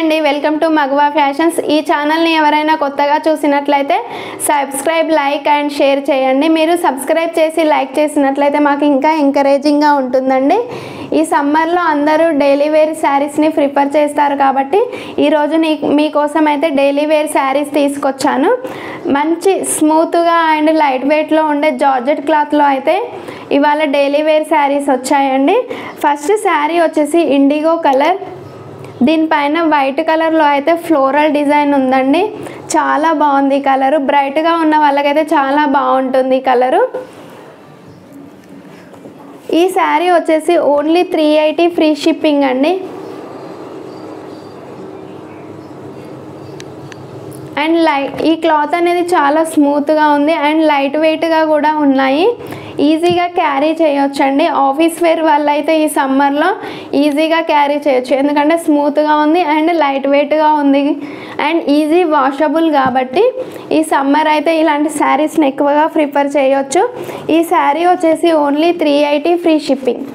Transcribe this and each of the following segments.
అండి, welcome to మగవా fashions. ఈ ఛానల్ని ఎవరైనా కొత్తగా చూసినట్లయితే సబ్స్క్రైబ్, లైక్ అండ్ షేర్ చేయండి. మీరు సబ్స్క్రైబ్ చేసి లైక్ చేసినట్లయితే మాకు ఇంకా ఎంకరేజింగ్గా ఉంటుందండి. ఈ సమ్మర్లో అందరూ డైలీ వేర్ శారీస్ని ప్రిఫర్ చేస్తారు కాబట్టి ఈరోజు మీకోసం అయితే డైలీ వేర్ శారీస్ తీసుకొచ్చాను. మంచి స్మూత్గా అండ్ లైట్ వెయిట్లో ఉండే జార్జెట్ క్లాత్లో అయితే ఇవాళ డైలీ వేర్ శారీస్ వచ్చాయండి. ఫస్ట్ శారీ వచ్చేసి ఇండిగో కలర్, దీనిపైన వైట్ కలర్లో అయితే ఫ్లోరల్ డిజైన్ ఉందండి. చాలా బాగుంది ఈ కలరు. బ్రైట్గా ఉన్న వాళ్ళకైతే చాలా బాగుంటుంది ఈ కలరు. ఈ శారీ వచ్చేసి ఓన్లీ 380 ఫ్రీ షిప్పింగ్ అండి. అండ్ ఈ క్లాత్ అనేది చాలా స్మూత్గా ఉంది అండ్ లైట్ వెయిట్గా కూడా ఉన్నాయి. ఈజీగా క్యారీ చేయొచ్చండి. ఆఫీస్ వేర్ వాళ్ళైతే ఈ సమ్మర్లో ఈజీగా క్యారీ చేయొచ్చు, ఎందుకంటే స్మూత్గా ఉంది అండ్ లైట్ వెయిట్గా ఉంది అండ్ ఈజీ వాషబుల్ కాబట్టి ఈ సమ్మర్ అయితే ఇలాంటి శారీస్ని ఎక్కువగా ప్రిఫర్ చేయొచ్చు. ఈ శారీ వచ్చేసి only 380 free shipping.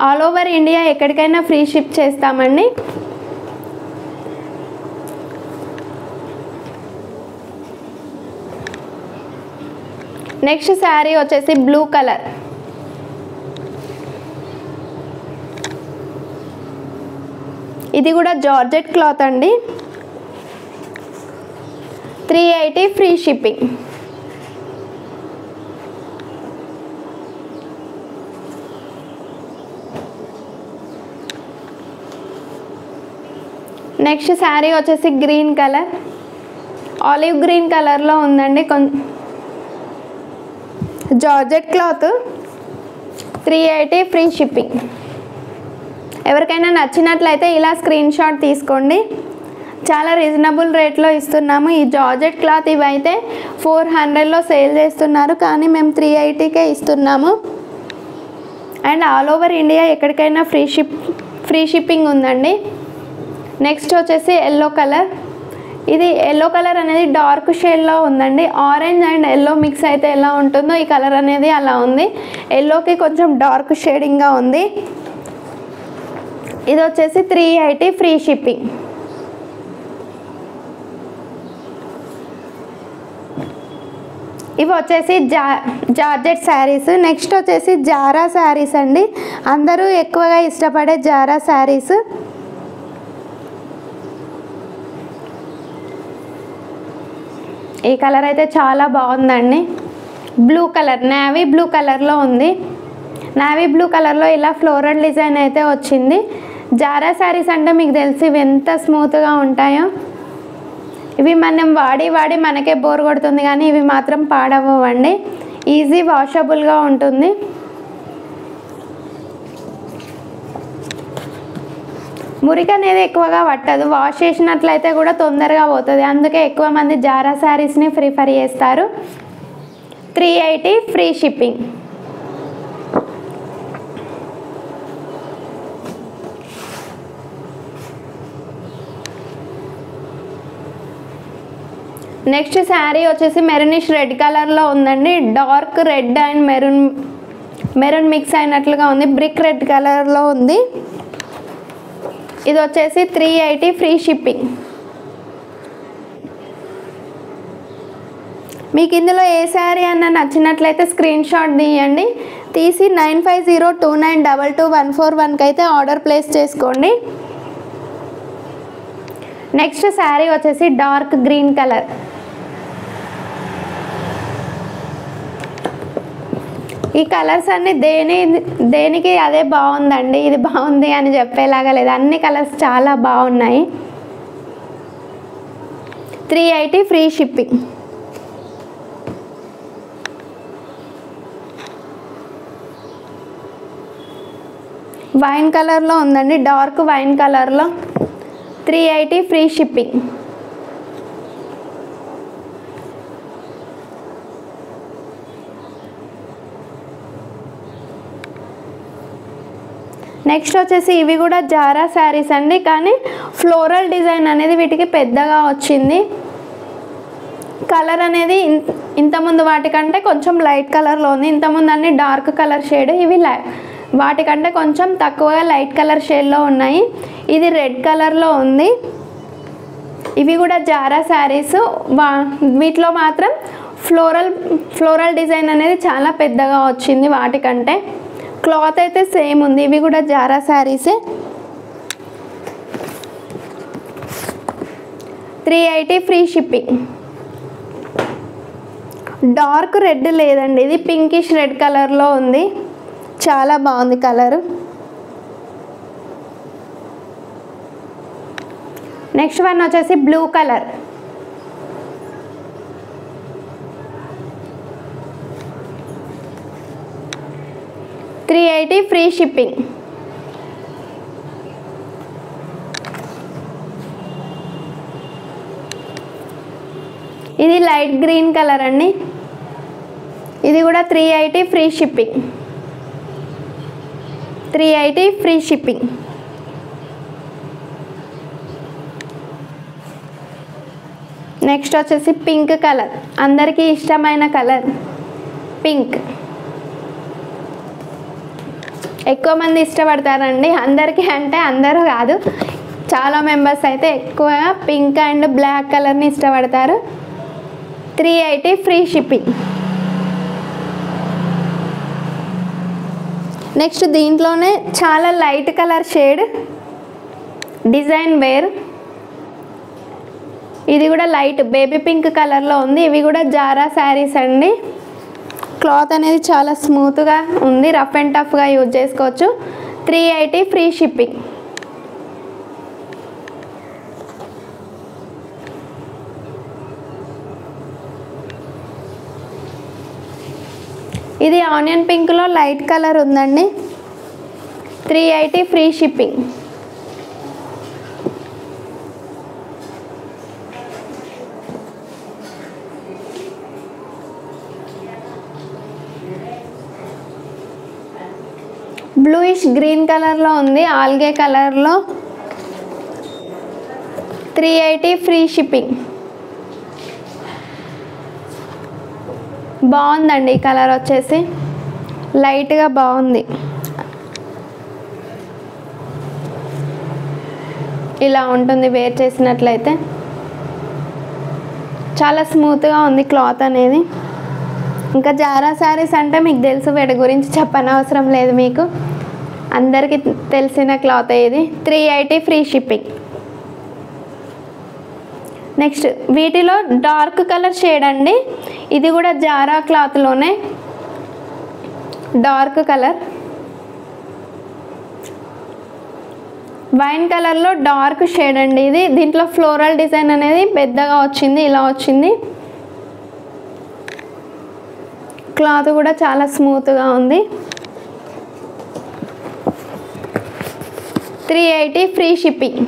All over India ఎక్కడికైనా ఫ్రీ షిప్ చేస్తామండి. నెక్స్ట్ శారీ వచ్చేసి బ్లూ కలర్, ఇది కూడా జార్జెట్ క్లాత్ అండి. 380 ఫ్రీ షిప్పింగ్. నెక్స్ట్ శారీ వచ్చేసి గ్రీన్ కలర్, ఆలివ్ గ్రీన్ కలర్లో ఉందండి. Georgette cloth, 380 free shipping. ఎవరికైనా నచ్చినట్లయితే ఇలా స్క్రీన్ షాట్ తీసుకోండి. చాలా రీజనబుల్ రేట్లో ఇస్తున్నాము. ఈ జార్జెట్ క్లాత్ ఇవైతే 400లో సేల్ చేస్తున్నారు, కానీ మేము 380కే ఇస్తున్నాము. అండ్ ఆల్ ఓవర్ ఇండియా ఎక్కడికైనా ఫ్రీ షిప్పింగ్ ఉందండి. నెక్స్ట్ వచ్చేసి ఎల్లో కలర్, ఇది ఎల్లో కలర్ అనేది డార్క్ షేడ్లో ఉందండి. ఆరెంజ్ అండ్ ఎల్లో మిక్స్ అయితే ఎలా ఉంటుందో ఈ కలర్ అనేది అలా ఉంది. ఎల్లోకి కొంచెం డార్క్ షేడింగ్గా ఉంది. ఇది వచ్చేసి 380 ఫ్రీ షిప్పింగ్. ఇవి వచ్చేసి జార్జెట్ శారీస్. నెక్స్ట్ వచ్చేసి జారా శారీస్ అండి. అందరూ ఎక్కువగా ఇష్టపడే జారా శారీస్. ఈ కలర్ అయితే చాలా బాగుందండి. బ్లూ కలర్, నేవీ బ్లూ కలర్లో ఉంది. నేవీ బ్లూ కలర్లో ఇలా ఫ్లోరల్ డిజైన్ అయితే వచ్చింది. జారా శారీస్ అంటే మీకు తెలిసి ఇవి ఎంత స్మూత్గా ఉంటాయో. ఇవి మనం వాడి మనకే బోర్ కొడుతుంది, కానీ ఇవి మాత్రం పాడవ్వండి. ఈజీ వాషబుల్గా ఉంటుంది. మురికి అనేది ఎక్కువగా పట్టదు. వాష్ చేసినట్లయితే కూడా తొందరగా పోతుంది. అందుకే ఎక్కువ మంది జారా శారీస్ని ప్రిఫర్ చేస్తారు. 380 ఫ్రీ షిప్పింగ్. నెక్స్ట్ శారీ వచ్చేసి మెరూనిష్ రెడ్ కలర్లో ఉందండి. Dark red and maroon mix అయినట్లుగా ఉంది. బ్రిక్ రెడ్ కలర్లో ఉంది. ఇది వచ్చేసి 380 ఫ్రీ షిప్పింగ్. మీకు ఇందులో ఏ శారీ అన్న నచ్చినట్లయితే స్క్రీన్ షాట్ తీయండి. తీసి 9502922141కి అయితే ఆర్డర్ ప్లేస్ చేసుకోండి. నెక్స్ట్ శారీ వచ్చేసి డార్క్ గ్రీన్ కలర్. ఈ కలర్స్ అన్నీ దేనికి అదే బాగుందండి, ఇది బాగుంది అని చెప్పేలాగా లేదు. అన్ని కలర్స్ చాలా బాగున్నాయి. 380 ఫ్రీ షిప్పింగ్. వైన్ కలర్లో ఉందండి, డార్క్ వైన్ కలర్లో. 380 ఫ్రీ షిప్పింగ్. నెక్స్ట్ వచ్చేసి ఇవి కూడా జారా శారీస్ అండి, కానీ ఫ్లోరల్ డిజైన్ అనేది వీటికి పెద్దగా వచ్చింది. కలర్ అనేది ఇంతకుముందు వాటికంటే కొంచెం లైట్ కలర్లో ఉంది. ఇంతకుముందు అన్ని డార్క్ కలర్ షేడ్, ఇవి వాటికంటే కొంచెం తక్కువగా లైట్ కలర్ షేడ్లో ఉన్నాయి. ఇది రెడ్ కలర్లో ఉంది. ఇవి కూడా జారా శారీస్. వీటిలో మాత్రం ఫ్లోరల్ డిజైన్ అనేది చాలా పెద్దగా వచ్చింది వాటికంటే. క్లాత్ అయితే సేమ్ ఉంది. ఇవి కూడా జారా శారీసే. 380 ఫ్రీ షిప్పింగ్. డార్క్ రెడ్ లేదండి, ఇది పింకిష్ రెడ్ కలర్లో ఉంది. చాలా బాగుంది కలర్. నెక్స్ట్ వన్ వచ్చేసి బ్లూ కలర్. $380 free shipping. ఇది లైట్ గ్రీన్ కలర్ అండి. ఇది కూడా 380 free shipping. 380 free shipping. Next వచ్చేసి పింక్ కలర్, అందరికీ ఇష్టమైన కలర్ పింక్. ఎక్కువ మంది ఇష్టపడతారండి, అందరికీ అంటే అందరూ కాదు, చాలా మెంబర్స్ అయితే ఎక్కువగా పింక్ అండ్ బ్లాక్ కలర్ని ఇష్టపడతారు. 380 ఫ్రీ షిప్పింగ్. నెక్స్ట్ దీంట్లోనే చాలా light colour shade design wear. ఇది కూడా లైట్ బేబీ పింక్ కలర్లో ఉంది. ఇవి కూడా జారా శారీస్ అండి. క్లాత్ అనేది చాలా స్మూత్గా ఉంది, రఫ్ అండ్ టఫ్గా యూజ్ చేసుకోవచ్చు. 380 ఫ్రీ షిప్పింగ్. ఇది ఆనియన్ పింక్లో లైట్ కలర్ ఉందండి. 380 ఫ్రీ షిప్పింగ్. బ్లూయిష్ గ్రీన్ కలర్లో ఉంది, ఆల్గే కలర్లో. 380 ఫ్రీ షిప్పింగ్. బాగుందండి ఈ కలర్ వచ్చేసి, లైట్గా బాగుంది. ఇలా ఉంటుంది వేర్ చేసినట్లయితే. చాలా స్మూత్గా ఉంది క్లాత్ అనేది. ఇంకా జారా శారీస్ అంటే మీకు తెలుసు, వీటి గురించి చెప్పనవసరం లేదు, మీకు అందరికీ తెలిసిన క్లాత్ ఇది. 380 ఫ్రీ షిప్పింగ్. నెక్స్ట్ వీటిలో డార్క్ కలర్ షేడ్ అండి. ఇది కూడా జారా క్లాత్లోనే డార్క్ కలర్, వైన్ కలర్లో డార్క్ షేడ్ అండి ఇది. దీంట్లో ఫ్లోరల్ డిజైన్ అనేది పెద్దగా వచ్చింది, ఇలా వచ్చింది. క్లాత్ కూడా చాలా స్మూత్గా ఉంది. 380 ఫ్రీ షిప్పింగ్.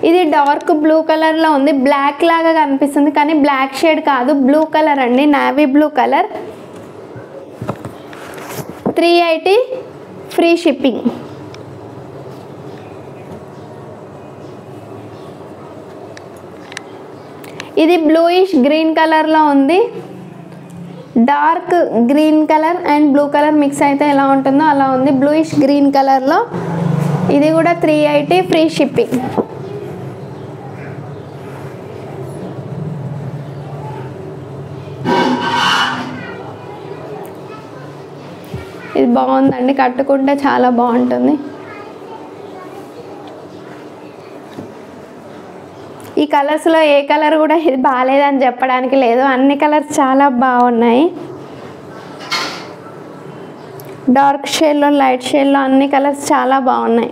ఇది డార్క్ బ్లూ కలర్లో ఉంది, బ్లాక్ లాగా కనిపిస్తుంది కానీ బ్లాక్ షేడ్ కాదు, బ్లూ కలర్ అండి, navy blue colour. 380 free shipping. ఇది బ్లూయిష్ గ్రీన్ కలర్లో ఉంది. Dark green colour and blue colour mix అయితే ఎలా ఉంటుందో అలా ఉంది, బ్లూయిష్ గ్రీన్ కలర్లో. ఇది కూడా 380 ఫ్రీ షిప్పింగ్. ఇది బాగుందండి, కట్టుకుంటే చాలా బాగుంటుంది. ఈ కలర్స్లో ఏ కలర్ కూడా ఇది బాగాలేదని చెప్పడానికి లేదు, అన్ని కలర్స్ చాలా బాగున్నాయి. డార్క్ షేడ్లో, లైట్ షేడ్లో అన్ని కలర్స్ చాలా బాగున్నాయి.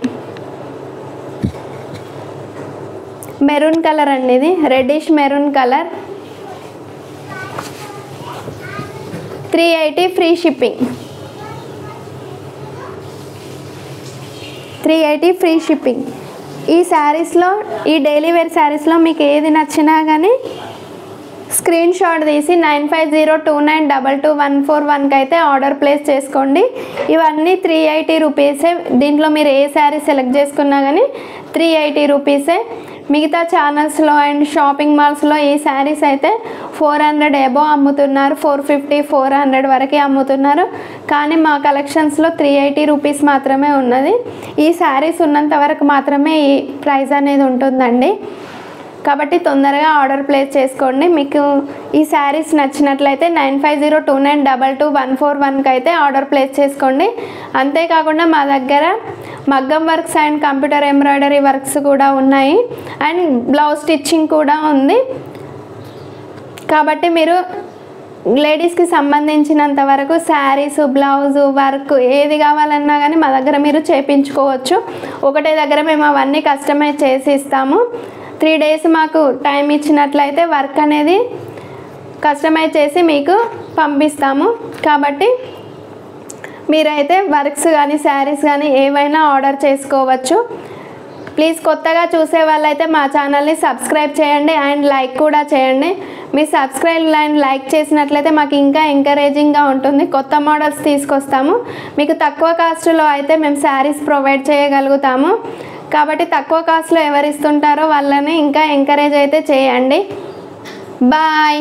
మెరూన్ కలర్ అండి, ఇది reddish maroon colour. 380 free shipping. 380 free shipping. ఈ శారీస్లో, ఈ డైలీ వేర్ శారీస్లో మీకు ఏది నచ్చినా కానీ స్క్రీన్ షాట్ తీసి 9502922141కి అయితే ఆర్డర్ ప్లేస్ చేసుకోండి. ఇవన్నీ 380 రూపీసే. దీంట్లో మీరు ఏ శారీ సెలెక్ట్ చేసుకున్నా కానీ 380 రూపీసే. మిగతా ఛానల్స్లో అండ్ షాపింగ్ మాల్స్లో ఈ శారీస్ అయితే 400 ఎబో అమ్ముతున్నారు, 450 400 వరకు అమ్ముతున్నారు. కానీ మా కలెక్షన్స్లో 380 రూపీస్ మాత్రమే ఉన్నది. ఈ శారీస్ ఉన్నంత వరకు మాత్రమే ఈ ప్రైస్ అనేది ఉంటుందండి. కాబట్టి తొందరగా ఆర్డర్ ప్లేస్ చేసుకోండి. మీకు ఈ శారీస్ నచ్చినట్లయితే 9502922141కి అయితే ఆర్డర్ ప్లేస్ చేసుకోండి. అంతేకాకుండా మా దగ్గర మగ్గం works and computer embroidery works కూడా ఉన్నాయి అండ్ బ్లౌజ్ స్టిచ్చింగ్ కూడా ఉంది. కాబట్టి మీరు లేడీస్కి సంబంధించినంత వరకు శారీస్, బ్లౌజు, వర్క్ ఏది కావాలన్నా కానీ మా దగ్గర మీరు చేయించుకోవచ్చు. ఒకటే దగ్గర మేము అవన్నీ కస్టమైజ్ చేసి ఇస్తాము. 3 డేస్ మాకు టైం ఇచ్చినట్లయితే వర్క్ అనేది కస్టమైజ్ చేసి మీకు పంపిస్తాము. కాబట్టి మీరైతే వర్క్స్ కానీ శారీస్ కానీ ఏవైనా ఆర్డర్ చేసుకోవచ్చు. ప్లీజ్ కొత్తగా చూసే వాళ్ళైతే మా ఛానల్ని సబ్స్క్రైబ్ చేయండి అండ్ లైక్ కూడా చేయండి. మీరు సబ్స్క్రైబ్ అండ్ లైక్ చేసినట్లయితే మాకు ఇంకా ఎంకరేజింగ్గా ఉంటుంది. కొత్త మోడల్స్ తీసుకొస్తాము. మీకు తక్కువ కాస్ట్లో అయితే మేము శారీస్ ప్రొవైడ్ చేయగలుగుతాము. కాబట్టి తక్కువ కాస్ట్లో ఎవరు ఇస్తుంటారో వాళ్ళని ఇంకా ఎంకరేజ్ అయితే చేయండి. బాయ్.